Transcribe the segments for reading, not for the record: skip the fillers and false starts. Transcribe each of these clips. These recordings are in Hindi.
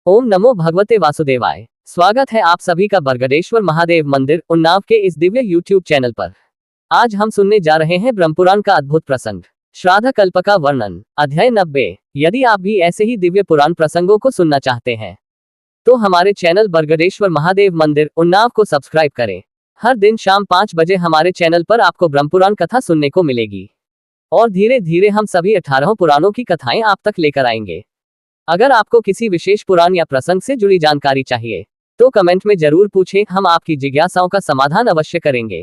ओम नमो भगवते वासुदेवाय। स्वागत है आप सभी का बरगदेश्वर महादेव मंदिर उन्नाव के इस दिव्य YouTube चैनल पर। आज हम सुनने जा रहे हैं ब्रह्मपुराण का अद्भुत प्रसंग, श्राद्ध कल्प का वर्णन, अध्याय 90। यदि आप भी ऐसे ही दिव्य पुराण प्रसंगों को सुनना चाहते हैं तो हमारे चैनल बरगदेश्वर महादेव मंदिर उन्नाव को सब्सक्राइब करें। हर दिन शाम 5 बजे हमारे चैनल पर आपको ब्रह्मपुराण कथा सुनने को मिलेगी और धीरे धीरे हम सभी 18 पुराणों की कथाएं आप तक लेकर आएंगे। अगर आपको किसी विशेष पुराण या प्रसंग से जुड़ी जानकारी चाहिए तो कमेंट में जरूर पूछें, हम आपकी जिज्ञासाओं का समाधान अवश्य करेंगे।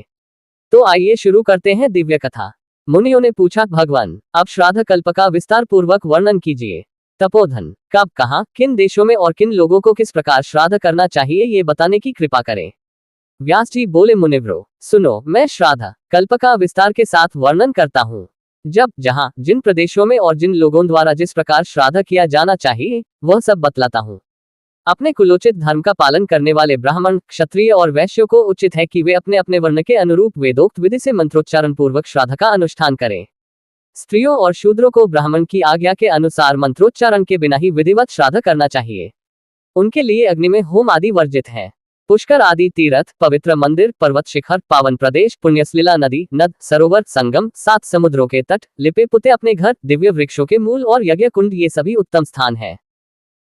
तो आइए शुरू करते हैं दिव्य कथा। मुनियों ने पूछा, भगवान अब श्राद्ध कल्प का विस्तार पूर्वक वर्णन कीजिए। तपोधन, कब, कहाँ, किन देशों में और किन लोगों को किस प्रकार श्राद्ध करना चाहिए ये बताने की कृपा करें। व्यास जी बोले, मुनिव्रो सुनो, मैं श्राद्ध कल्प का विस्तार के साथ वर्णन करता हूँ। जब, जहाँ, जिन प्रदेशों में और जिन लोगों द्वारा जिस प्रकार श्राद्ध किया जाना चाहिए वह सब बतलाता हूँ। अपने कुलोचित धर्म का पालन करने वाले ब्राह्मण, क्षत्रिय और वैश्यों को उचित है कि वे अपने अपने वर्ण के अनुरूप वेदोक्त विधि से मंत्रोच्चारण पूर्वक श्राद्ध का अनुष्ठान करें। स्त्रियों और शूद्रों को ब्राह्मण की आज्ञा के अनुसार मंत्रोच्चारण के बिना ही विधिवत श्राद्ध करना चाहिए। उनके लिए अग्नि में होम आदि वर्जित है। पुष्कर आदि तीर्थ, पवित्र मंदिर, पर्वत शिखर, पावन प्रदेश, पुण्यसलीला नदी, नद, सरोवर, संगम, 7 समुद्रों के तट, लिपे पुते अपने घर, दिव्य वृक्षों के मूल और यज्ञ कुंड, ये सभी उत्तम स्थान हैं।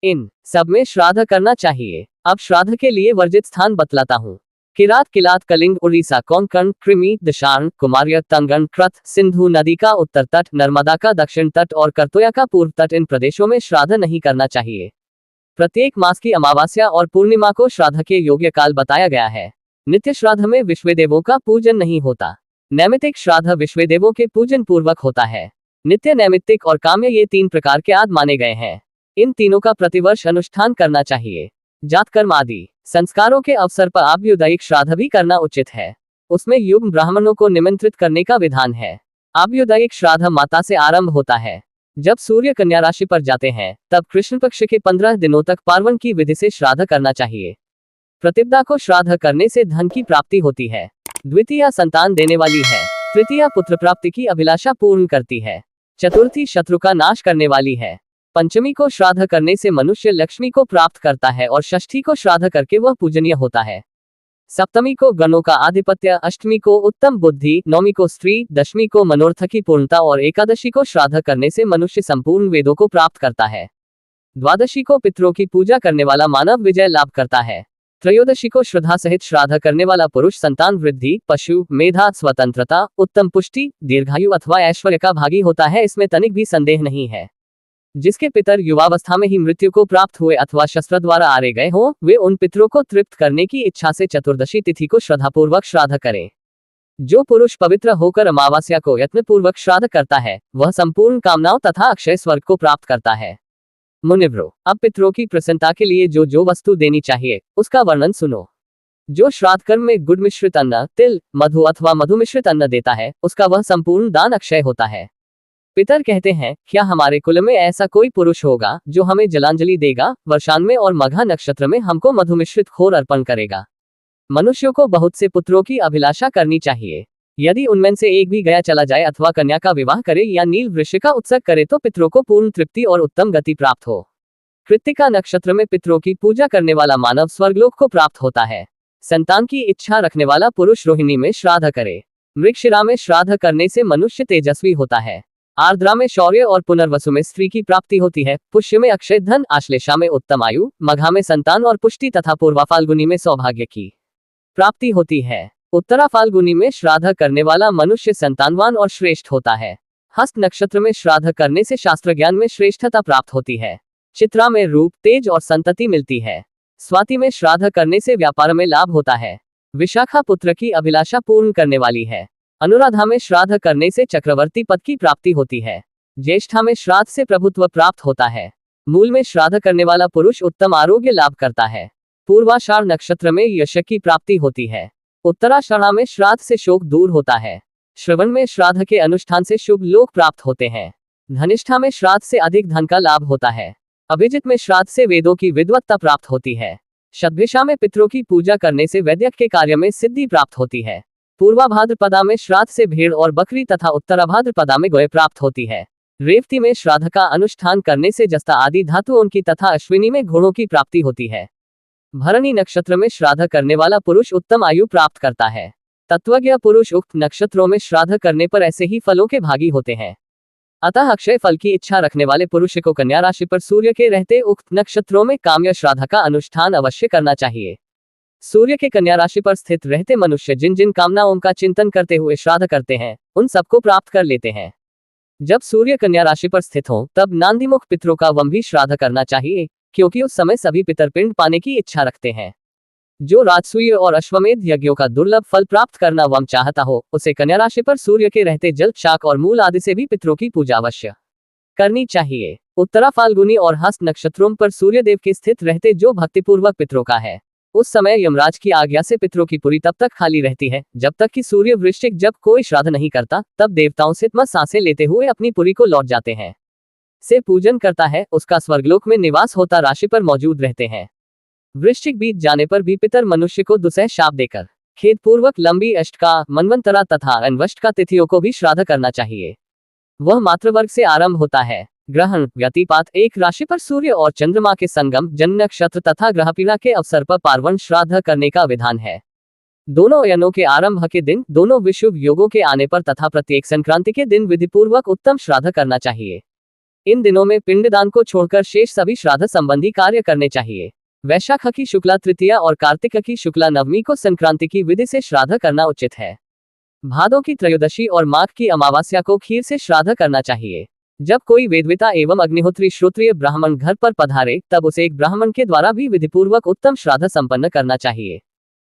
इन सब में श्राद्ध करना चाहिए। अब श्राद्ध के लिए वर्जित स्थान बतलाता हूँ। किरात, किलात, कलिंग, उड़ीसा, कोंकण, कृमि, दशार्ण, कुमार्य, तंगन, कृत, सिंधु नदी का उत्तर तट, नर्मदा का दक्षिण तट और करतोया का पूर्व तट, इन प्रदेशों में श्राद्ध नहीं करना चाहिए। प्रत्येक मास की अमावस्या और पूर्णिमा को श्राद्ध के योग्य काल बताया गया है। नित्य श्राद्ध में विश्वदेवों का पूजन नहीं होता। नैमित्तिक श्राद्ध विश्वदेवों के पूजन पूर्वक होता है। नित्य, नैमित्तिक और काम्य, ये 3 प्रकार के आदि माने गए हैं। इन तीनों का प्रतिवर्ष अनुष्ठान करना चाहिए। जातकर्म आदि संस्कारों के अवसर पर आभ्युदयिक श्राद्ध भी करना उचित है। उसमें युग्म ब्राह्मणों को निमंत्रित करने का विधान है। आभ्युदयिक श्राद्ध माता से आरंभ होता है। जब सूर्य कन्या राशि पर जाते हैं तब कृष्ण पक्ष के 15 दिनों तक पार्वन की विधि से श्राद्ध करना चाहिए। प्रतिपदा को श्राद्ध करने से धन की प्राप्ति होती है। द्वितीया संतान देने वाली है। तृतीया पुत्र प्राप्ति की अभिलाषा पूर्ण करती है। चतुर्थी शत्रु का नाश करने वाली है। पंचमी को श्राद्ध करने से मनुष्य लक्ष्मी को प्राप्त करता है और षष्ठी को श्राद्ध करके वह पूजनीय होता है। सप्तमी को गणों का आधिपत्य, अष्टमी को उत्तम बुद्धि, नौमी को स्त्री, दशमी को मनोरथ की पूर्णता और एकादशी को श्राद्ध करने से मनुष्य संपूर्ण वेदों को प्राप्त करता है। द्वादशी को पितरों की पूजा करने वाला मानव विजय लाभ करता है। त्रयोदशी को श्रद्धा सहित श्राद्ध करने वाला पुरुष संतान वृद्धि, पशु, मेधा, स्वतंत्रता, उत्तम पुष्टि, दीर्घायु अथवा ऐश्वर्य का भागी होता है, इसमें तनिक भी संदेह नहीं है। जिसके पितर युवावस्था में ही मृत्यु को प्राप्त हुए अथवा शस्त्र द्वारा आरे गए हों, वे उन पितरों को तृप्त करने की इच्छा से चतुर्दशी तिथि को श्रद्धापूर्वक श्राद्ध करें। जो पुरुष पवित्र होकर अमावस्या को यत्नपूर्वक श्राद्ध करता है वह संपूर्ण कामनाओं तथा अक्षय स्वर्ग को प्राप्त करता है। मुनिव्रो, अब पितरों की प्रसन्नता के लिए जो जो वस्तु देनी चाहिए उसका वर्णन सुनो। जो श्राद्ध कर्म में गुड़ मिश्रित अन्न, तिल, मधु अथवा मधु मिश्रित अन्न देता है उसका वह संपूर्ण दान अक्षय होता है। पितर कहते हैं, क्या हमारे कुल में ऐसा कोई पुरुष होगा जो हमें जलांजलि देगा, वर्षान में और मघा नक्षत्र में हमको मधु मिश्रित खोर अर्पण करेगा। मनुष्यों को बहुत से पुत्रों की अभिलाषा करनी चाहिए। यदि उनमें से एक भी गया चला जाए अथवा कन्या का विवाह करे या नील वृक्ष का उत्सव करे तो पितरों को पूर्ण तृप्ति और उत्तम गति प्राप्त हो। कृत्तिका नक्षत्र में पितरों की पूजा करने वाला मानव स्वर्गलोक को प्राप्त होता है। संतान की इच्छा रखने वाला पुरुष रोहिणी में श्राद्ध करे। मृगशिरा में श्राद्ध करने से मनुष्य तेजस्वी होता है। आर्द्रा में शौर्य और पुनर्वसु में स्त्री की प्राप्ति होती है। पुष्य में अक्षय धन, आश्लेषा में उत्तम आयु, मघा में संतान और पुष्टि तथा पूर्वा फाल्गुनी में सौभाग्य की प्राप्ति होती है। उत्तरा फाल्गुनी में श्राद्ध करने वाला मनुष्य संतानवान और श्रेष्ठ होता है। हस्त नक्षत्र में श्राद्ध करने से शास्त्र ज्ञान में श्रेष्ठता प्राप्त होती है। चित्रा में रूप, तेज और संतति मिलती है। स्वाति में श्राद्ध करने से व्यापार में लाभ होता है। विशाखा पुत्र की अभिलाषा पूर्ण करने वाली है। अनुराधा में श्राद्ध करने से चक्रवर्ती पद की प्राप्ति होती है। ज्येष्ठा में श्राद्ध से प्रभुत्व प्राप्त होता है। मूल में श्राद्ध करने वाला पुरुष उत्तम आरोग्य लाभ करता है। पूर्वाषाढ़ नक्षत्र में यश की प्राप्ति होती है। उत्तराषाढ़ में श्राद्ध से शोक दूर होता है। श्रवण में श्राद्ध के अनुष्ठान से शुभ लोक प्राप्त होते हैं। धनिष्ठा में श्राद्ध से अधिक धन का लाभ होता है। अभिजित में श्राद्ध से वेदों की विद्वत्ता प्राप्त होती है। शतभिषा में पितरों की पूजा करने से वैद्यक के कार्य में सिद्धि प्राप्त होती है। पूर्वा भाद्रपदा में श्राद्ध से भेड़ और बकरी तथा उत्तरा भाद्रपदा में गौय प्राप्त होती है। रेवती में श्राद्ध का अनुष्ठान करने से जस्ता आदि धातुओं की तथा अश्विनी में घोड़ों की प्राप्ति होती है। भरणी नक्षत्र में श्राद्ध करने वाला पुरुष उत्तम आयु प्राप्त करता है। तत्वज्ञ पुरुष उक्त नक्षत्रों में श्राद्ध करने पर ऐसे ही फलों के भागी होते हैं। अतः अक्षय फल की इच्छा रखने वाले पुरुष को कन्या राशि पर सूर्य के रहते उक्त नक्षत्रों में काम्य श्राद्ध का अनुष्ठान अवश्य करना चाहिए। सूर्य के कन्या राशि पर स्थित रहते मनुष्य जिन जिन कामनाओं का चिंतन करते हुए श्राद्ध करते हैं उन सबको प्राप्त कर लेते हैं। जब सूर्य कन्या राशि पर स्थित हो तब नांदीमुख पितरों का वम भी श्राद्ध करना चाहिए, क्योंकि उस समय सभी पितर पिंड पाने की इच्छा रखते हैं। जो राजसूय और अश्वमेध यज्ञों का दुर्लभ फल प्राप्त करना वम चाहता हो उसे कन्या राशि पर सूर्य के रहते जल, शाक और मूल आदि से भी पितरों की पूजा अवश्य करनी चाहिए। उत्तरा फाल्गुनी और हस्त नक्षत्रों पर सूर्यदेव के स्थित रहते जो भक्तिपूर्वक पितरों का है, उस समय यमराज की आज्ञा से पितरों की पुरी तब तक खाली रहती है जब तक कि सूर्य वृश्चिक जब कोई श्राद्ध नहीं करता, तब देवताओं से सांसें लेते हुए अपनी पुरी को लौट जाते हैं। से पूजन करता है, उसका स्वर्गलोक में निवास होता राशि पर मौजूद रहते हैं। वृश्चिक बीत जाने पर भी पितर मनुष्य को दुसह शाप देकर खेदपूर्वक लंबी अष्टका, मनवंतरा तथा अनवष्टका तिथियों को भी श्राद्ध करना चाहिए। वह मातृवर्ग से आरंभ होता है। ग्रहण व्यतिपात एक राशि पर सूर्य और चंद्रमा के संगम, जन्म नक्षत्र तथा ग्रहपीड़ा के अवसर पर पार्वण श्राद्ध करने का विधान है। दोनों अयनों के आरंभ के दिन, दोनों विषुव योगों के आने पर तथा प्रत्येक संक्रांति के दिन विधिपूर्वक उत्तम श्राद्ध करना चाहिए। इन दिनों में पिंडदान को छोड़कर शेष सभी श्राद्ध संबंधी कार्य करने चाहिए। वैशाख की शुक्ला तृतीया और कार्तिक की शुक्ला नवमी को संक्रांति की विधि से श्राद्ध करना उचित है। भादों की त्रयोदशी और माघ की अमावस्या को खीर से श्राद्ध करना चाहिए। जब कोई वेदविता एवं अग्निहोत्री श्रोत्रिय ब्राह्मण घर पर पधारे तब उसे एक ब्राह्मण के द्वारा भी विधिपूर्वक उत्तम श्राद्ध संपन्न करना चाहिए।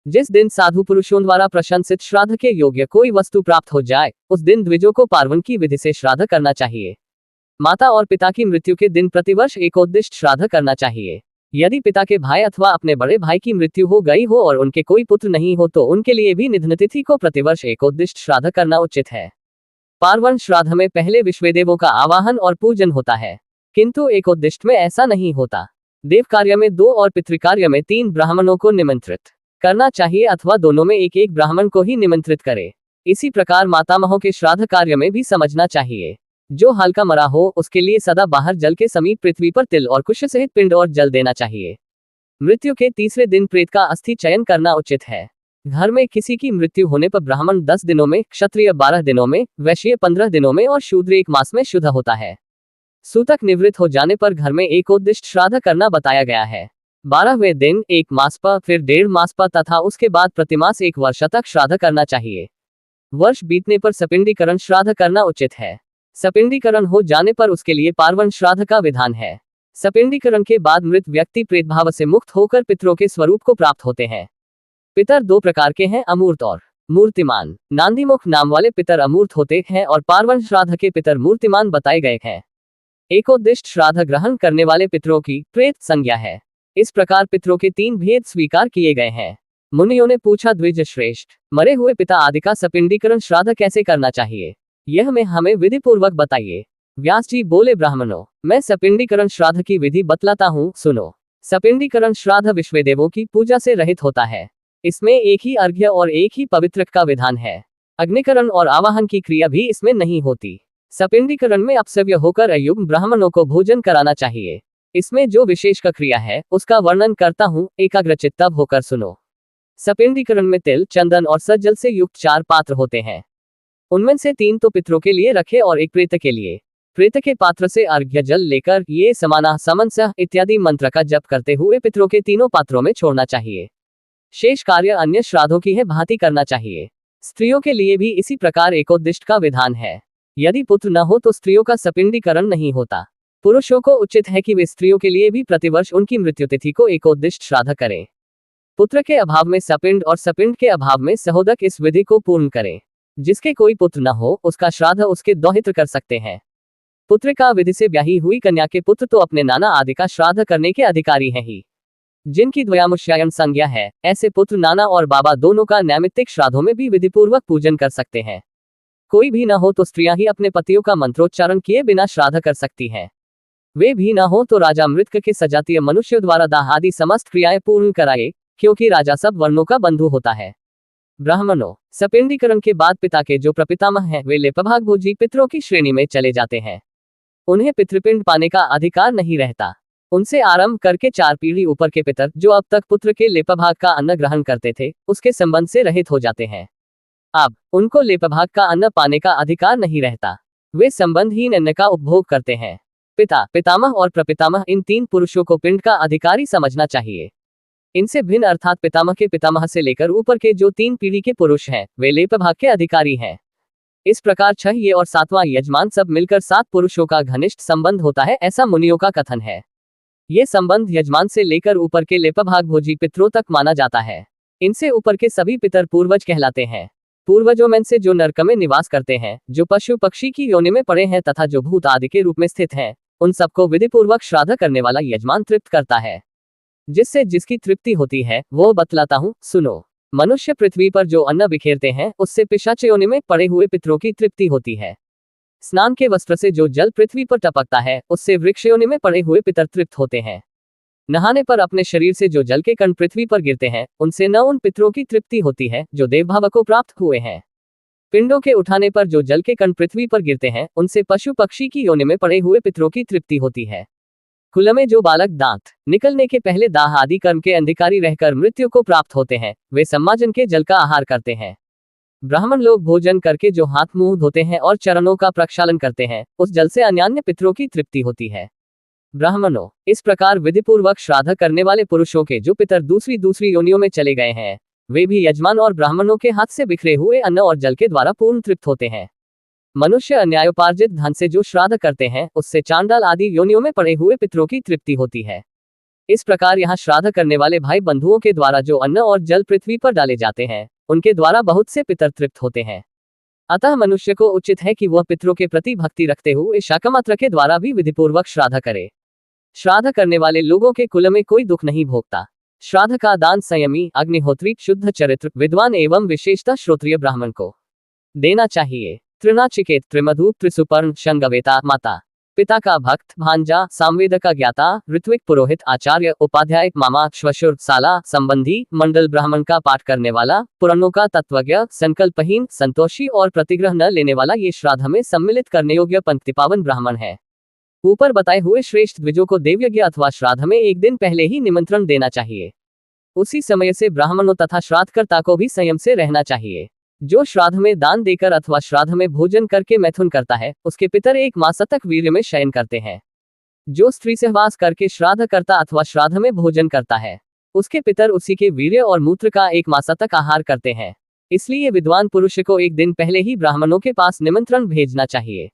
जिस दिन साधु पुरुषों द्वारा प्रशंसित श्राद्ध के योग्य कोई वस्तु प्राप्त हो जाए उस दिन द्विजों को पार्वण की विधि से श्राद्ध करना चाहिए। माता और पिता की मृत्यु के दिन प्रतिवर्ष एकोद्दिष्ट श्राद्ध करना चाहिए। यदि पिता के भाई अथवा अपने बड़े भाई की मृत्यु हो गई हो और उनके कोई पुत्र नहीं हो तो उनके लिए भी निधन तिथि को प्रतिवर्ष एकोद्दिष्ट श्राद्ध करना उचित है। पार्वण श्राद्ध में पहले विश्वदेवों का आवाहन और पूजन होता है, किंतु एकोद्दिष्ट में ऐसा नहीं होता। देव कार्य में 2 और पितृकार्य में 3 ब्राह्मणों को निमंत्रित करना चाहिए अथवा दोनों में एक एक ब्राह्मण को ही निमंत्रित करे। इसी प्रकार मातामहों के श्राद्ध कार्य में भी समझना चाहिए। जो हल्का मरा हो उसके लिए सदा बाहर जल के समीप पृथ्वी पर तिल और कुश सहित पिंड और जल देना चाहिए। मृत्यु के तीसरे दिन प्रेत का अस्थि चयन करना उचित है। घर में किसी की मृत्यु होने पर ब्राह्मण 10 दिनों में, क्षत्रिय 12 दिनों में, वैश्य 15 दिनों में और शूद्र 1 मास में शुद्ध होता है। सूतक निवृत्त हो जाने पर घर में एकोद्दिष्ट श्राद्ध करना बताया गया है। 12वें दिन 1 मास पर, फिर 1.5 मास पर तथा उसके बाद प्रतिमास 1 वर्ष तक श्राद्ध करना चाहिए। वर्ष बीतने पर सपिंडीकरण श्राद्ध करना उचित है। सपिंडीकरण हो जाने पर उसके लिए पार्वण श्राद्ध का विधान है। सपिंडीकरण के बाद मृत व्यक्ति प्रेतभाव से मुक्त होकर पितरों के स्वरूप को प्राप्त होते हैं। पितर 2 प्रकार के हैं, अमूर्त और मूर्तिमान। नांदीमुख नाम वाले पितर अमूर्त होते हैं और पार्वण श्राद्ध के पितर मूर्तिमान बताए गए हैं। एकोद्दिष्ट श्राद्ध ग्रहण करने वाले पितरों की प्रेत संज्ञा है। इस प्रकार पितरों के 3 भेद स्वीकार किए गए हैं। मुनियों ने पूछा, द्विज श्रेष्ठ, मरे हुए पिता आदि का सपिंडीकरण श्राद्ध कैसे करना चाहिए, यह में हमें विधि पूर्वक बताइए। व्यास जी बोले, ब्राह्मणों, मैं सपिंडीकरण श्राद्ध की विधि बतलाता हूँ, सुनो। सपिंडीकरण श्राद्ध विश्वदेवों की पूजा से रहित होता है। इसमें एक ही अर्घ्य और एक ही पवित्रक का विधान है। अग्निकरण और आवाहन की क्रिया भी इसमें नहीं होती। सपिंडीकरण में अपसव्य होकर अयुग्म ब्राह्मणों को भोजन कराना चाहिए। इसमें जो विशेष का क्रिया है उसका वर्णन करता हूँ, एकाग्रचित्त होकर सुनो। सपिंडीकरण में तिल, चंदन और सज्जल से युक्त 4 पात्र होते हैं। उनमें से 3 तो पितरों के लिए रखे और एक प्रेत के लिए। प्रेत के पात्र से अर्घ्य जल लेकर ये समाना समनसह इत्यादि मंत्र का जप करते हुए पितरों के तीनों पात्रों में छोड़ना चाहिए। शेष कार्य अन्य श्राद्धों की है भांति करना चाहिए। स्त्रियों के लिए भी इसी प्रकार एकोद्दिष्ट का विधान है। यदि पुत्र न हो तो स्त्रियों का सपिंडीकरण नहीं होता। पुरुषों को उचित है कि वे स्त्रियों के लिए भी प्रतिवर्ष उनकी मृत्यु तिथि को एकोद्दिष्ट श्राद्ध करें। पुत्र के अभाव में सपिंड और सपिंड के अभाव में सहोदक इस विधि को पूर्ण करें। जिसके कोई पुत्र न हो उसका श्राद्ध उसके दोहित्र कर सकते हैं। पुत्र का विधि से ब्याही हुई कन्या के पुत्र तो अपने नाना आदि का श्राद्ध करने के अधिकारी हैं ही। जिनकी द्वयामुष्यायन संज्ञा है, ऐसे पुत्र नाना और बाबा दोनों का नैमित्तिक श्राद्धों में भी विधिपूर्वक पूजन कर सकते हैं। कोई भी न हो तो स्त्रियां ही अपने पतियों का मंत्रोच्चारण किए बिना श्राद्ध कर सकती हैं। वे भी न हो तो राजा मृतक के सजातीय मनुष्य द्वारा दाह आदि समस्त क्रियाएं पूर्ण कराए, क्योंकि राजा सब वर्णों का बंधु होता है। ब्राह्मणों, सपिंडीकरण के बाद पिता के जो प्रपितामह हैं वे लेपभाग भोजी पितरों की श्रेणी में चले जाते हैं। उन्हें पितृपिंड पाने का अधिकार नहीं रहता। उनसे आरंभ करके 4 पीढ़ी ऊपर के पितर जो अब तक पुत्र के लेपभाग का अन्न ग्रहण करते थे, उसके संबंध से रहित हो जाते हैं। अब उनको लेपभाग का अन्न पाने का अधिकार नहीं रहता। वे संबंधहीन अन्न का उपभोग करते हैं। पिता, पितामह और प्रपितामह, इन 3 पुरुषों को पिंड का अधिकारी समझना चाहिए। इनसे भिन्न अर्थात पितामह के पितामह से लेकर ऊपर के जो 3 पीढ़ी के पुरुष हैं, वे लेपभाग के अधिकारी हैं। इस प्रकार 6 ये और 7वां यजमान सब मिलकर 7 पुरुषों का घनिष्ठ संबंध होता है, ऐसा मुनियों का कथन है। ये संबंध यजमान से लेकर ऊपर के लेपभाग भोजी पितरों तक माना जाता है। इनसे ऊपर के सभी पितर पूर्वज कहलाते हैं। पूर्वजों में से जो नरक में निवास करते हैं, जो पशु पक्षी की योनि में पड़े हैं तथा जो भूत आदि के रूप में स्थित हैं, उन सबको विधिपूर्वक श्राद्ध करने वाला यजमान तृप्त करता है। जिससे जिसकी तृप्ति होती है वो बतलाता हूँ, सुनो। मनुष्य पृथ्वी पर जो अन्न बिखेरते हैं, उससे पिशाच योनि में पड़े हुए पितरों की तृप्ति होती है। स्नान के वस्त्र से जो जल पृथ्वी पर टपकता है, उससे वृक्ष योनि में पड़े हुए पितर तृप्त होते हैं। नहाने पर अपने शरीर से जो जल के कण पृथ्वी पर गिरते हैं, उनसे न उन पितरों की तृप्ति होती है जो देवभाव को प्राप्त हुए हैं। पिंडों के उठाने पर जो जल के कण पृथ्वी पर गिरते हैं, उनसे पशु पक्षी की योनि में पड़े हुए पितरों की तृप्ति होती है। कुल में जो बालक दांत निकलने के पहले दाह आदि कर्म के अंधिकारी रहकर मृत्यु को प्राप्त होते हैं, वे सम्माजन के जल का आहार करते हैं। ब्राह्मण लोग भोजन करके जो हाथ मुंह धोते हैं और चरणों का प्रक्षालन करते हैं, उस जल से अन्यान्य पितरों की तृप्ति होती है। ब्राह्मणों, इस प्रकार विधिपूर्वक श्राद्ध करने वाले पुरुषों के जो पितर दूसरी योनियों में चले गए हैं, वे भी यजमान और ब्राह्मणों के हाथ से बिखरे हुए अन्न और जल के द्वारा पूर्ण तृप्त होते हैं। मनुष्य अन्यायोपार्जित धन से जो श्राद्ध करते हैं, उससे चांडाल आदि योनियों में पड़े हुए पितरों की तृप्ति होती है। इस प्रकार यहाँ श्राद्ध करने वाले भाई बंधुओं के द्वारा जो अन्न और जल पृथ्वी पर डाले जाते हैं, उनके द्वारा बहुत से पितर तृप्त होते हैं। अतः मनुष्य को उचित है कि वह पितरों के प्रति भक्ति रखते हुए शाकमात्र के द्वारा भी विधिपूर्वक श्राद्ध करे। श्राद्ध करने वाले लोगों के कुल में कोई दुख नहीं भोगता। श्राद्ध का दान संयमी, अग्निहोत्री, शुद्ध चरित्र, विद्वान एवं विशेषतः श्रोत्रिय ब्राह्मण को देना चाहिए। त्रिनाचिकेत, त्रिमधु, त्रिसुपर्ण, शंगवेता, माता पिता का भक्त, भांजा, सामवेद का ज्ञाता, ऋत्विक, पुरोहित, आचार्य, उपाध्याय, मामा, श्वशुर, साला, संबंधी, मंडल ब्राह्मण का पाठ करने वाला, पुराणों का तत्वज्ञ, संकल्पहीन, संतोषी और प्रतिग्रह न लेने वाला, ये श्राद्ध में सम्मिलित करने योग्य पंक्तिपावन ब्राह्मण है। ऊपर बताए हुए श्रेष्ठ द्विजों को देवयज्ञ अथवा श्राद्ध में एक दिन पहले ही निमंत्रण देना चाहिए। उसी समय से ब्राह्मणों तथा श्राद्धकर्ता को भी संयम से रहना चाहिए। जो श्राद्ध में दान देकर अथवा श्राद्ध में भोजन करके मैथुन करता है, उसके पितर 1 मास तक वीर्य में शयन करते हैं। जो स्त्री सहवास करके श्राद्ध करता अथवा श्राद्ध में भोजन करता है, उसके पितर उसी के वीर्य और मूत्र का 1 मास तक आहार करते हैं। इसलिए विद्वान पुरुष को एक दिन पहले ही ब्राह्मणों के पास निमंत्रण भेजना चाहिए।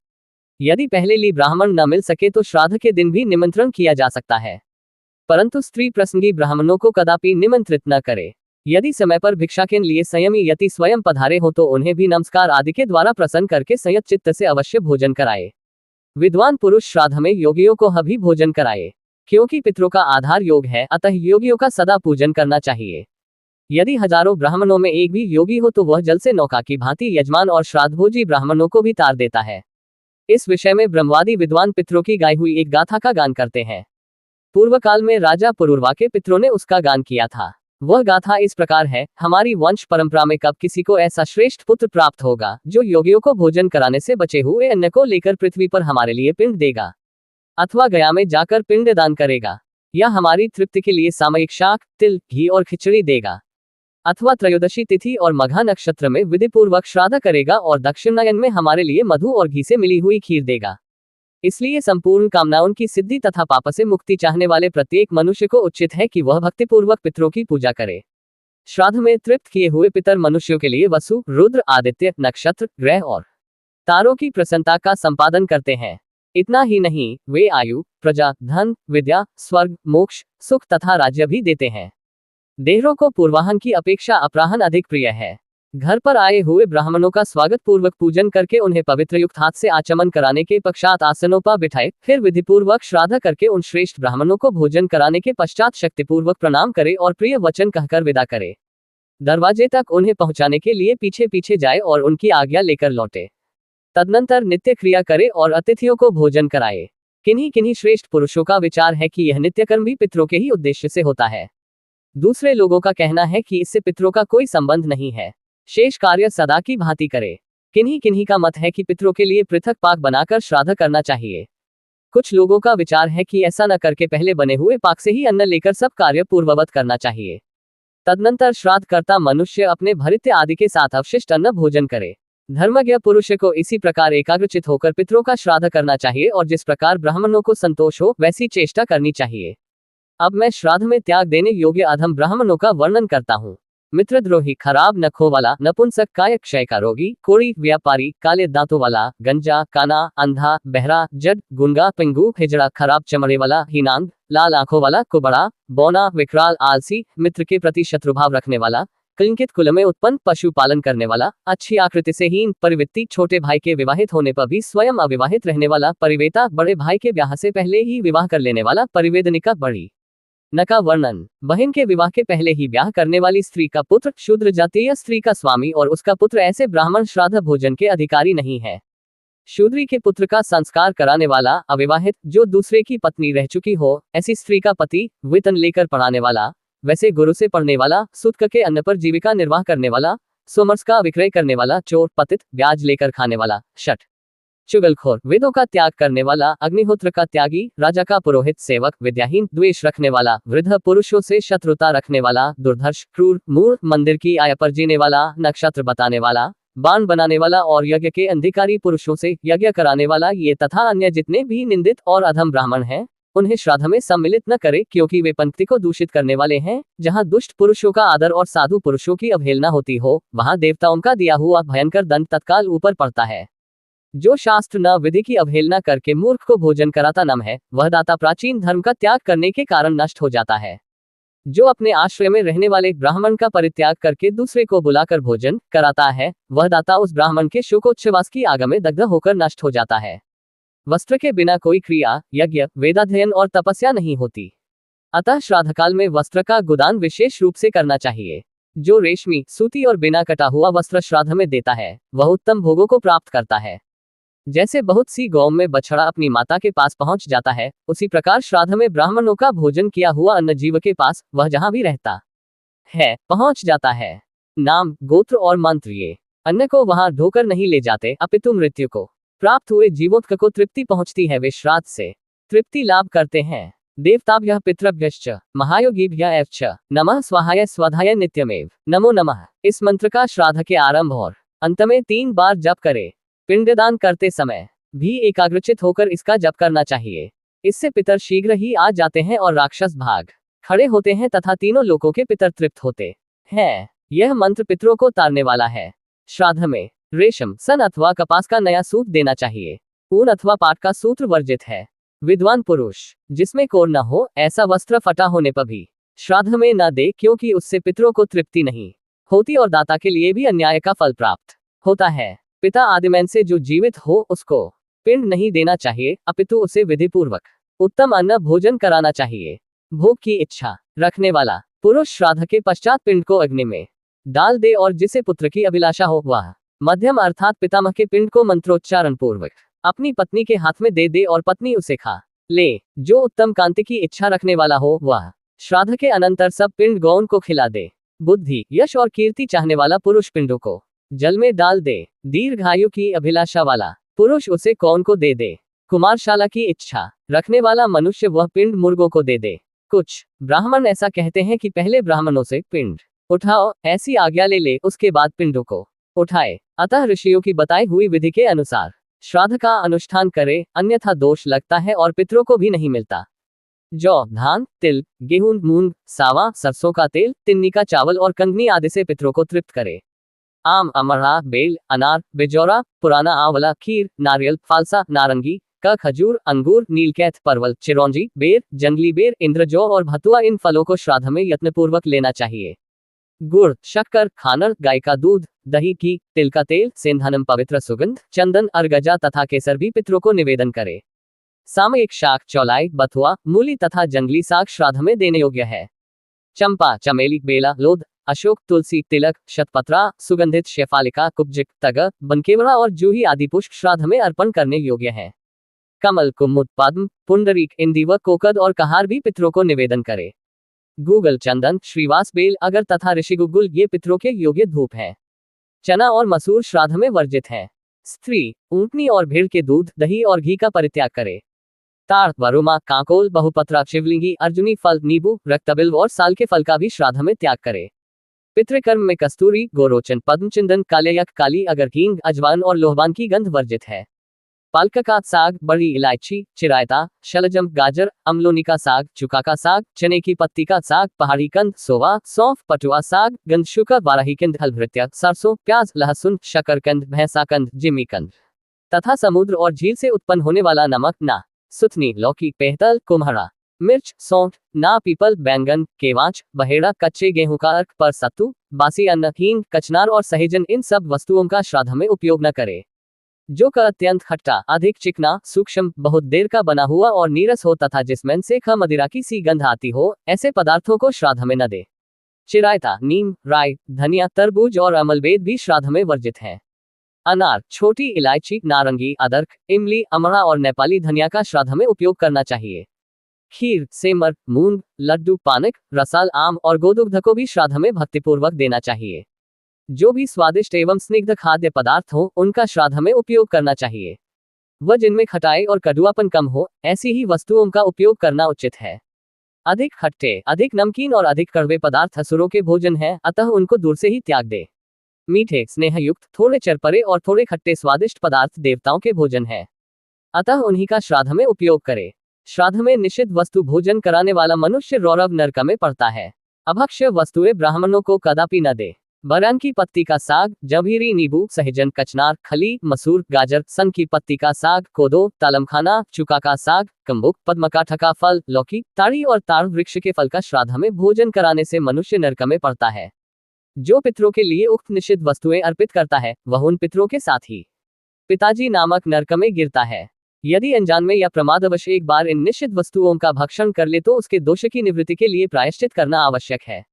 यदि पहले ली ब्राह्मण न मिल सके तो श्राद्ध के दिन भी निमंत्रण किया जा सकता है, परंतु स्त्री प्रसंगी ब्राह्मणों को कदापि निमंत्रित न करे। यदि समय पर भिक्षा के लिए संयमी यति स्वयं पधारे हो तो उन्हें भी नमस्कार आदि के द्वारा प्रसन्न करके संयत चित्त से अवश्य भोजन कराए। विद्वान पुरुष श्राद्ध में योगियों को भी भोजन कराए, क्योंकि पितरों का आधार योग है, अतः योगियों का सदा पूजन करना चाहिए। यदि हजारों ब्राह्मणों में एक भी योगी हो तो वह जल से नौका की भांति यजमान और श्राद्धभोजी ब्राह्मणों को भी तार देता है। इस विषय में ब्रह्मवादी विद्वान पितरों की गाई हुई एक गाथा का गान करते हैं। पूर्व काल में राजा पुरुरवा के पितरों ने उसका गान किया था। वह गाथा इस प्रकार है, हमारी वंश परंपरा में कब किसी को ऐसा श्रेष्ठ पुत्र प्राप्त होगा जो योगियों को भोजन कराने से बचे हुए अन्न को लेकर पृथ्वी पर हमारे लिए पिंड देगा, अथवा गया में जाकर पिंड दान करेगा, या हमारी तृप्ति के लिए सामयिक शाक, तिल, घी और खिचड़ी देगा, अथवा त्रयोदशी तिथि और मघा नक्षत्र में विधिपूर्वक श्राद्ध करेगा और दक्षिणायन में हमारे लिए मधु और घी से मिली हुई खीर देगा। इसलिए संपूर्ण कामनाओं की सिद्धि तथा पाप से मुक्ति चाहने वाले प्रत्येक मनुष्य को उचित है कि वह भक्तिपूर्वक पितरों की पूजा करे। श्राद्ध में तृप्त किए हुए पितर मनुष्यों के लिए वसु, रुद्र, आदित्य, नक्षत्र, ग्रह और तारों की प्रसन्नता का संपादन करते हैं। इतना ही नहीं, वे आयु, प्रजा, धन, विद्या, स्वर्ग, मोक्ष, सुख तथा राज्य भी देते हैं। देहरों को पूर्वाहन की अपेक्षा अपराहन अधिक प्रिय है। घर पर आए हुए ब्राह्मणों का स्वागत पूर्वक पूजन करके उन्हें पवित्र युक्त हाथ से आचमन कराने के पश्चात आसनों पर बिठाए, फिर विधिपूर्वक श्राद्ध करके उन श्रेष्ठ ब्राह्मणों को भोजन कराने के पश्चात शक्तिपूर्वक प्रणाम करे और प्रिय वचन कहकर विदा करे। दरवाजे तक उन्हें पहुंचाने के लिए पीछे पीछे जाए और उनकी आज्ञा लेकर लौटे। तदनंतर नित्य क्रिया करे और अतिथियों को भोजन कराए। किन्हीं किन्हीं श्रेष्ठ पुरुषों का विचार है कि यह नित्य कर्म भी पितरों के ही उद्देश्य से होता है। दूसरे लोगों का कहना है कि इससे पितरों का कोई संबंध नहीं है, शेष कार्य सदा की भांति करे। किन्हीं किन्हीं का मत है कि पितरों के लिए पृथक पाक बनाकर श्राद्ध करना चाहिए। कुछ लोगों का विचार है कि ऐसा न करके पहले बने हुए पाक से ही अन्न लेकर सब कार्य पूर्ववत करना चाहिए। तदनंतर श्राद्धकर्ता मनुष्य अपने भृत्य आदि के साथ अवशिष्ट अन्न भोजन करे। धर्मज्ञ पुरुष को इसी प्रकार एकाग्रचित होकर पितरों का श्राद्ध करना चाहिए और जिस प्रकार ब्राह्मणों को संतोष हो वैसी चेष्टा करनी चाहिए। अब मैं श्राद्ध में त्याग देने योग्य अधम ब्राह्मणों का वर्णन करता हूँ। मित्रद्रोही, खराब नखों वाला, नपुंसक, काय क्षय का रोगी, कोड़ी, व्यापारी, काले दांतों वाला, गंजा, काना, अंधा, बहरा, जड, गुंगा, पिंगू, हिजड़ा, खराब चमड़े वाला, हीनांग, लाल आंखों वाला, कुबड़ा, बौना, विकराल, आलसी, मित्र के प्रति शत्रुभाव रखने वाला, कलिंकित कुल में उत्पन्न पशु पालन करने वाला, अच्छी आकृति से हीन, परिवृत्ति, छोटे भाई के विवाहित होने पर भी स्वयं अविवाहित रहने वाला, परिवेता, बड़े भाई के ब्याह से पहले ही विवाह कर लेने वाला, परिवेदनिका, बड़ी न का वर्णन, बहन के विवाह के पहले ही ब्याह करने वाली स्त्री का पुत्र, शूद्र जातीय स्त्री का स्वामी और उसका पुत्र ऐसे ब्राह्मण श्राद्ध भोजन के अधिकारी नहीं है। शूद्री के पुत्र का संस्कार कराने वाला, अविवाहित, जो दूसरे की पत्नी रह चुकी हो, ऐसी स्त्री का पति, वेतन लेकर पढ़ाने वाला, वैसे गुरु से पढ़ने वाला, सूतक के अन्न पर जीविका निर्वाह करने वाला, सोमर्स का विक्रय करने वाला, चोर, पतित, ब्याज लेकर खाने वाला, शठ, चुगलखोर, वेदों का त्याग करने वाला, अग्निहोत्र का त्यागी, राजा का पुरोहित, सेवक, विद्याहीन, द्वेष रखने वाला, वृद्ध पुरुषों से शत्रुता रखने वाला, दुर्धर्ष, क्रूर, मूर्ख, मंदिर की आय पर जीने वाला, नक्षत्र बताने वाला, बाण बनाने वाला और यज्ञ के अधिकारी पुरुषों से यज्ञ कराने वाला, ये तथा अन्य जितने भी निंदित और अधम ब्राह्मण हैं, उन्हें श्राद्ध में सम्मिलित न करे, क्योंकि वे पंक्ति को दूषित करने वाले हैं। जहाँ दुष्ट पुरुषों का आदर और साधु पुरुषों की अवहेलना होती हो, वहाँ देवताओं का दिया हुआ भयंकर दंड तत्काल ऊपर पड़ता है। जो शास्त्र न विधि की अवहेलना करके मूर्ख को भोजन कराता नम है, वह दाता प्राचीन धर्म का त्याग करने के कारण नष्ट हो जाता है। जो अपने आश्रय में रहने वाले ब्राह्मण का परित्याग करके दूसरे को बुलाकर भोजन कराता है, वह दाता उस ब्राह्मण के शोकोच्छ्वास की आग में दग्ध होकर नष्ट हो जाता है। वस्त्र के बिना कोई क्रिया, यज्ञ, वेदाध्ययन और तपस्या नहीं होती। अतः श्राद्धकाल में वस्त्र का गुदान विशेष रूप से करना चाहिए। जो रेशमी, सूती और बिना कटा हुआ वस्त्र श्राद्ध में देता है, वह उत्तम भोगों को प्राप्त करता है। जैसे बहुत सी गौ में बछड़ा अपनी माता के पास पहुंच जाता है, उसी प्रकार श्राद्ध में ब्राह्मणों का भोजन किया हुआ अन्न जीव के पास, वह जहां भी रहता है, पहुंच जाता है। नाम, गोत्र और मंत्र, ये अन्न को वहां ढोकर नहीं ले जाते, अपितु मृत्यु को प्राप्त हुए जीवोत्क को तृप्ति पहुंचती है, वे श्राद्ध से तृप्ति लाभ करते हैं। देवताभ्यः पितृभ्यश्च महायोगीभ्यः एवच नमः स्वाहाय स्वधाय नित्यमेव नमो नमः। इस मंत्र का श्राद्ध के आरंभ और अंत में 3 बार जप करे। पिंडदान करते समय भी एकाग्रचित होकर इसका जप करना चाहिए। इससे पितर शीघ्र ही आ जाते हैं और राक्षस भाग खड़े होते हैं तथा तीनों लोकों के पितर तृप्त होते हैं। यह मंत्र पितरों को तारने वाला है। श्राद्ध में रेशम, सन अथवा कपास का नया सूत देना चाहिए। ऊन अथवा पाट का सूत्र वर्जित है। विद्वान पुरुष जिसमें कोर न हो, ऐसा वस्त्र फटा होने पर भी श्राद्ध में न दे, क्योंकि उससे पितरों को तृप्ति नहीं होती और दाता के लिए भी अन्याय का फल प्राप्त होता है। पिता आदिमैन से जो जीवित हो उसको पिंड नहीं देना चाहिए, अपितु उसे विधि पूर्वक उत्तम अन्न भोजन कराना चाहिए। भोग की इच्छा रखने वाला पुरुष श्राद्ध के पश्चात पिंड को अग्नि में डाल दे और जिसे पुत्र की अभिलाषा हो वह मध्यम अर्थात पितामह के पिंड को मंत्रोच्चारण पूर्वक अपनी पत्नी के हाथ में दे दे और पत्नी उसे खा ले। जो उत्तम कांति की इच्छा रखने वाला हो वह श्राद्ध के अनंतर सब पिंड गौन को खिला दे। बुद्धि, यश और कीर्ति चाहने वाला पुरुष पिंडों को जल में डाल दे। दीर्घायु की अभिलाषा वाला पुरुष उसे कौन को दे दे। कुमारशाला की इच्छा रखने वाला मनुष्य वह पिंड मुर्गों को दे दे। कुछ ब्राह्मण ऐसा कहते हैं कि पहले ब्राह्मणों से पिंड उठाओ, ऐसी आज्ञा ले ले, उसके बाद पिंडों को उठाए। अतः ऋषियों की बताई हुई विधि के अनुसार श्राद्ध का अनुष्ठान करे, अन्यथा दोष लगता है और पितरों को भी नहीं मिलता। जौ, धान, तिल, गेहूं, मूंग, सावा, सरसों का तेल, तिन्नी का चावल और कंगनी आदि से पितरों को तृप्त करे। आम, अमरा, बेल, अनार, बिजौरा, पुराना आंवला, खीर, नारियल, फालसा, नारंगी का, खजूर, अंगूर, नीलकैथ, परवल, चिरौंजी, बेर, जंगली बेर, इंद्रजौ और भतुआ, इन फलों को श्राद्ध में यत्नपूर्वक लेना चाहिए। गुड़, शक्कर, खानर, गाय का दूध, दही, घी, तिल का तेल, सेंधानम पवित्र सुगंध, चंदन, अर्गजा तथा केसर भी पितरों को निवेदन करे। सामयिक शाक, चौलाई, बथुआ, मूली तथा जंगली साग श्राद्ध में देने योग्य है। चंपा, चमेली, बेला, लोध, अशोक, तुलसी, तिलक, शतपत्रा, सुगंधित शेफालिका, कुब्जिक, तग, बनकेवड़ा और जूही आदि पुष्प श्राद्ध में अर्पण करने योग्य है। कमल, कुमुद, पद्म, पुंडरीक, इंदिवर, कोकद और कहार भी पितरों को निवेदन करे। गूगल, चंदन, श्रीवास, बेल, अगर तथा ऋषिगुगुल ये पितरों के योग्य धूप है। चना और मसूर श्राद्ध में वर्जित है। स्त्री ऊंटनी और भेड़ के दूध, दही और घी का परित्याग करे। ताड़, वरुमा, कांकोल, बहुपत्रा, शिवलिंगी, अर्जुनी फल, नींबू, रक्तबिल्व और साल के फल का भी श्राद्ध में त्याग करे। पितृकर्म में कस्तूरी, गोरोचन, पद्मचिंदन, कालेयक, काली अगर, हींग, अजवान और लोहबान की गंध वर्जित है। पालक का साग, बड़ी इलायची, चिरायता, शलजम, गाजर, अमलोनी का साग, चुका का साग, चने की पत्ती का साग, पहाड़ी कंद, सोवा, सौंफ, पटुआ साग, गंधशुका, बाराहीकंद, हलभृत्य, सरसों, प्याज, लहसुन, शकरकंद, भैंसाकंद, जिमीकंद तथा समुद्र और झील से उत्पन्न होने वाला नमक, ना, सुथनी, लौकी, पेहतल, कुम्हड़ा, मिर्च, सौंठ, ना, पीपल, बैंगन, केवांच, बहेड़ा, कच्चे गेहूं का अर्क पर सत्तू, बासी अन्न, हींग, कचनार और सहेजन, इन सब वस्तुओं का श्राद्ध में उपयोग न करे। जो का अत्यंत खट्टा, अधिक चिकना, सूक्ष्म, बहुत देर का बना हुआ और नीरस हो तथा जिसमें से ख मदिरा की सी गंध आती हो, ऐसे पदार्थों को श्राद्ध में न दे। चिरायता, नीम, राई, धनिया, तरबूज और अमलबेद भी श्राद्ध में वर्जित है। अनार, छोटी इलायची, नारंगी, अदरक, इमली, अमड़ा और नेपाली धनिया का श्राद्ध में उपयोग करना चाहिए। खीर, सेमर, मूंग, लड्डू, पानक, रसाल, आम और गोदुग्ध को भी श्राद्ध में भक्तिपूर्वक देना चाहिए। जो भी स्वादिष्ट एवं स्निग्ध खाद्य पदार्थ हो, उनका श्राद्ध में उपयोग करना चाहिए। वह जिनमें खटाई और कड़ुआपन कम हो, ऐसी ही वस्तुओं का उपयोग करना उचित है। अधिक खट्टे, अधिक नमकीन और अधिक कड़वे पदार्थ असुरों के भोजन हैं, अतः उनको दूर से ही त्याग दे। मीठे, स्नेहयुक्त, थोड़े चरपरे और थोड़े खट्टे स्वादिष्ट पदार्थ देवताओं के भोजन हैं, अतः उन्हीं का श्राद्ध में उपयोग करे। श्राद्ध में निषिद्ध वस्तु भोजन कराने वाला मनुष्य रौरव नरक में पड़ता है। अभक्ष्य वस्तुएं ब्राह्मणों को कदापि न दे। बरन की पत्ती का साग, जंभीरी, नींबू, सहजन, कचनार, खली, मसूर, गाजर, सन की पत्ती का साग, कोदो, तालमखाना, चुका का साग, कम्बुक, पद्मकाठ का फल, लौकी, ताड़ी और ताड़ वृक्ष के फल का श्राद्ध में भोजन कराने से मनुष्य नरक में पड़ता है। जो पितरों के लिए उक्त निषिद्ध वस्तुएं अर्पित करता है, वह उन पितरों के साथ ही पिताजी नामक नरक में गिरता है। यदि अनजान में या प्रमादवश एक बार इन निषिद्ध वस्तुओं का भक्षण कर ले तो उसके दोष की निवृत्ति के लिए प्रायश्चित करना आवश्यक है।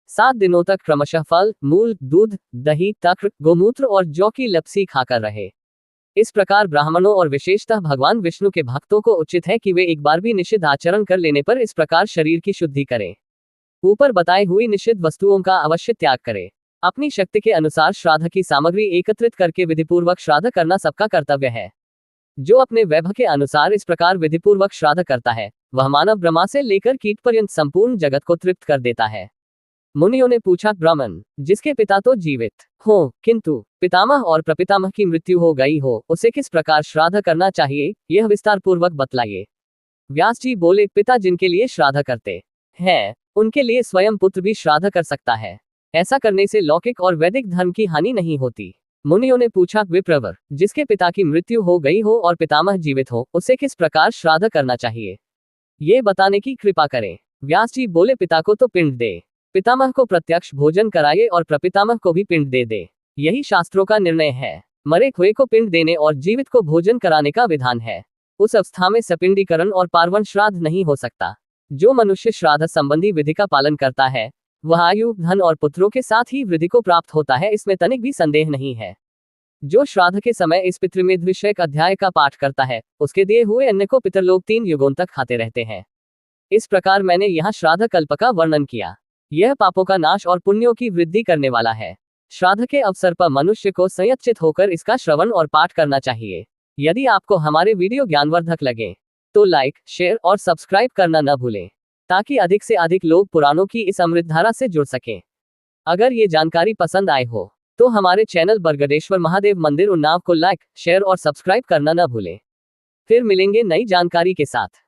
7 दिनों तक क्रमशः फल, मूल, दूध, दही, तक्र, गोमूत्र और जौ की लपसी खाकर रहे। इस प्रकार ब्राह्मणों और विशेषतः भगवान विष्णु के भक्तों को उचित है कि वे एक बार भी निषिद्ध आचरण कर लेने पर इस प्रकार शरीर की शुद्धि करें। ऊपर बताई हुई निषिद्ध वस्तुओं का अवश्य त्याग करें। अपनी शक्ति के अनुसार श्राद्ध की सामग्री एकत्रित करके विधिपूर्वक श्राद्ध करना सबका कर्तव्य है। जो अपने वैभव के अनुसार इस प्रकार विधिपूर्वक श्राद्ध करता है, वह मानव ब्रह्मा से लेकर कीट पर्यंत संपूर्ण जगत को तृप्त कर देता है। मुनियों ने पूछा, ब्राह्मण जिसके पिता तो जीवित हो किंतु पितामह और प्रपितामह की मृत्यु हो गई हो, उसे किस प्रकार श्राद्ध करना चाहिए, यह विस्तार पूर्वक बतलाइए। व्यास जी बोले, पिता जिनके लिए श्राद्ध करते हैं, उनके लिए स्वयं पुत्र भी श्राद्ध कर सकता है। ऐसा करने से लौकिक और वैदिक धर्म की हानि नहीं होती। मुनियों ने पूछा, विप्रवर जिसके पिता की मृत्यु हो गई हो और पितामह जीवित हो, उसे किस प्रकार श्राद्ध करना चाहिए, ये बताने की कृपा करें। व्यास जी बोले, पिता को तो पिंड दे, पितामह को प्रत्यक्ष भोजन कराइए और प्रपितामह को भी पिंड दे दे। यही शास्त्रों का निर्णय है। मरे हुए को पिंड देने और जीवित को भोजन कराने का विधान है। उस अवस्था में सपिंडीकरण और पार्वण श्राद्ध नहीं हो सकता। जो मनुष्य श्राद्ध संबंधी विधि का पालन करता है, वह आयु, धन और पुत्रों के साथ ही वृद्धि को प्राप्त होता है, इसमें तनिक भी संदेह नहीं है। जो श्राद्ध के समय इस पितृमेध विषयक अध्याय का पाठ करता है, उसके दिए हुए अन्न को पितरलोक 3 युगों तक खाते रहते हैं। इस प्रकार मैंने यहाँ श्राद्ध कल्प का वर्णन किया। यह पापों का नाश और पुण्यों की वृद्धि करने वाला है। श्राद्ध के अवसर पर मनुष्य को संयचित होकर इसका श्रवण और पाठ करना चाहिए। यदि आपको हमारे वीडियो ज्ञानवर्धक लगे तो लाइक, शेयर और सब्सक्राइब करना न भूलें, ताकि अधिक से अधिक लोग पुराणों की इस अमृतधारा से जुड़ सकें। अगर ये जानकारी पसंद आए हो तो हमारे चैनल बरगदेश्वर महादेव मंदिर उन्नाव को लाइक, शेयर और सब्सक्राइब करना न भूलें। फिर मिलेंगे नई जानकारी के साथ।